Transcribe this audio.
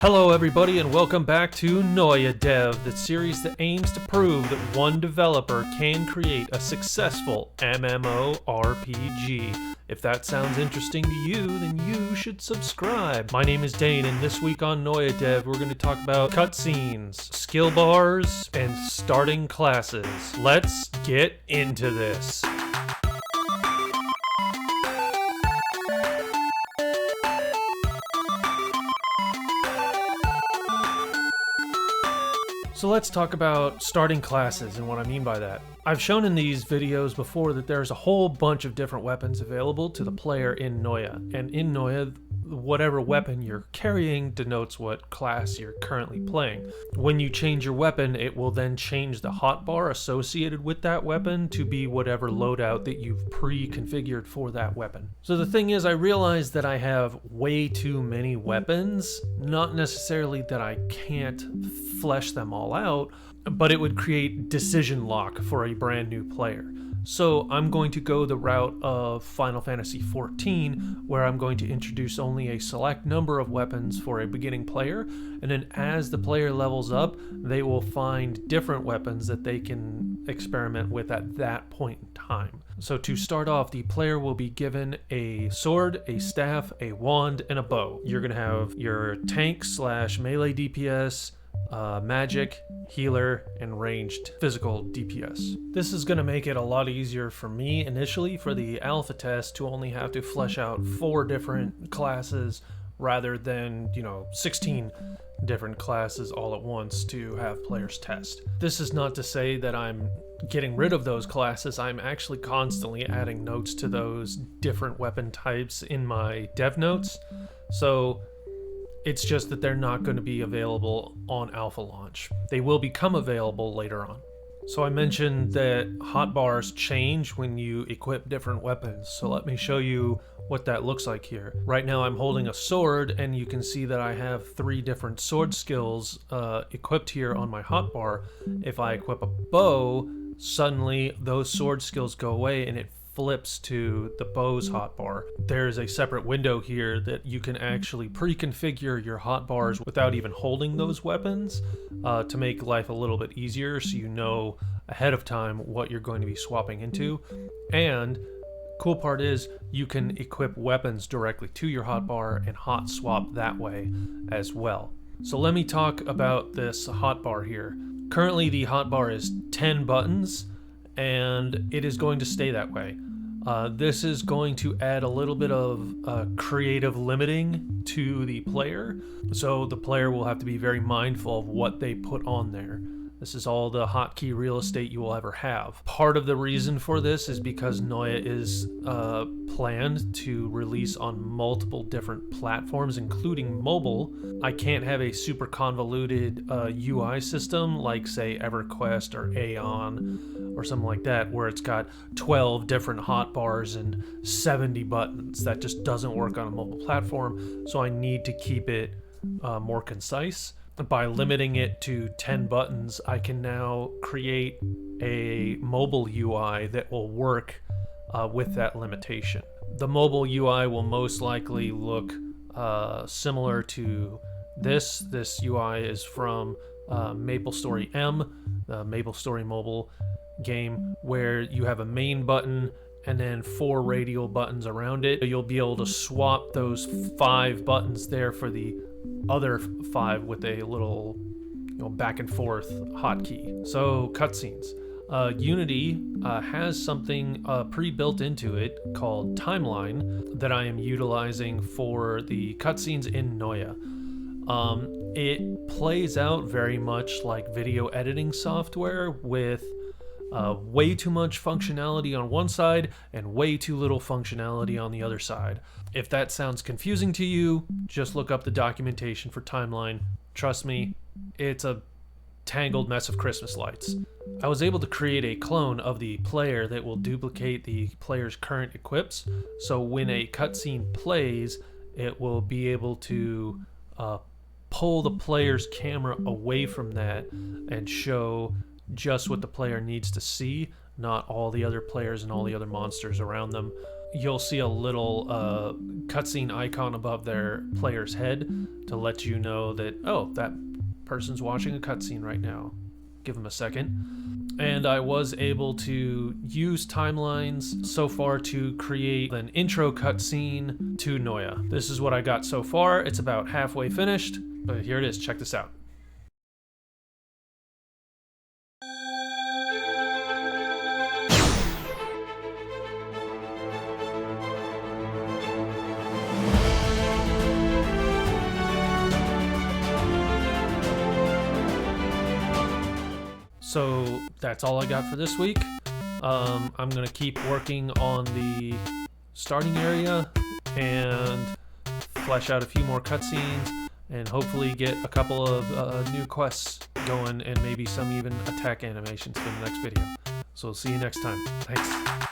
Hello everybody and welcome back to Noia Dev, the series that aims to prove that one developer can create a successful MMO RPG. If that sounds interesting to you, then you should subscribe. My name is Dane, and this week on Noia Dev we're going to talk about cutscenes, skill bars, and starting classes. Let's get into this. So let's talk about starting classes and what I mean by that. I've shown in these videos before that there's a whole bunch of different weapons available to the player in Noia. And in Noia, whatever weapon you're carrying denotes what class you're currently playing. When you change your weapon, it will then change the hotbar associated with that weapon to be whatever loadout that you've pre-configured for that weapon. So the thing is, I realize that I have way too many weapons, not necessarily that I can't flesh them all out, but it would create decision lock for a brand new player. So I'm going to go the route of Final Fantasy XIV, where I'm going to introduce only a select number of weapons for a beginning player, and then as the player levels up, they will find different weapons that they can experiment with at that point in time. So to start off, the player will be given a sword, a staff, a wand, and a bow. You're going to have your tank / melee DPS, magic, healer, and ranged physical DPS. This is going to make it a lot easier for me initially for the alpha test to only have to flesh out 4 different classes rather than, 16 different classes all at once to have players test. This is not to say that I'm getting rid of those classes. I'm actually constantly adding notes to those different weapon types in my dev notes. So it's just that they're not going to be available on alpha launch. They will become available later on. So I mentioned that hotbars change when you equip different weapons. So let me show you what that looks like here. Right now I'm holding a sword, and you can see that I have 3 different sword skills equipped here on my hotbar. If I equip a bow, suddenly those sword skills go away and it flips to the bow's hotbar. There's a separate window here that you can actually pre-configure your hotbars without even holding those weapons to make life a little bit easier, so you know ahead of time what you're going to be swapping into. And cool part is you can equip weapons directly to your hotbar and hot swap that way as well. So let me talk about this hotbar here. Currently the hotbar is 10 buttons, and it is going to stay that way. This is going to add a little bit of creative limiting to the player, so the player will have to be very mindful of what they put on there. This is all the hotkey real estate you will ever have. Part of the reason for this is because Noia is planned to release on multiple different platforms, including mobile. I can't have a super convoluted UI system like, say, EverQuest or Aeon or something like that, where it's got 12 different hotbars and 70 buttons. That just doesn't work on a mobile platform, so I need to keep it more concise. By limiting it to 10 buttons, I can now create a mobile UI that will work with that limitation. The mobile UI will most likely look similar to this. This UI is from MapleStory M, the MapleStory mobile game, where you have a main button and then 4 radial buttons around it. You'll be able to swap those 5 buttons there for the other 5 with a little back and forth hotkey. So cutscenes. Unity has something pre-built into it called Timeline that I am utilizing for the cutscenes in Noia. It plays out very much like video editing software, with way too much functionality on one side and way too little functionality on the other side. If that sounds confusing to you, just look up the documentation for Timeline. Trust me, it's a tangled mess of Christmas lights. I was able to create a clone of the player that will duplicate the player's current equips, so when a cutscene plays, it will be able to pull the player's camera away from that and show just what the player needs to see, not all the other players and all the other monsters around them. you'll see a little cutscene icon above their player's head to let you know that, oh, that person's watching a cutscene right now. Give them a second. And I was able to use timelines so far to create an intro cutscene to Noia. This is what I got so far. It's about halfway finished, but here it is. Check this out. So that's all I got for this week. I'm gonna keep working on the starting area and flesh out a few more cutscenes and hopefully get a couple of new quests going and maybe some even attack animations for the next video. So we'll see you next time. Thanks.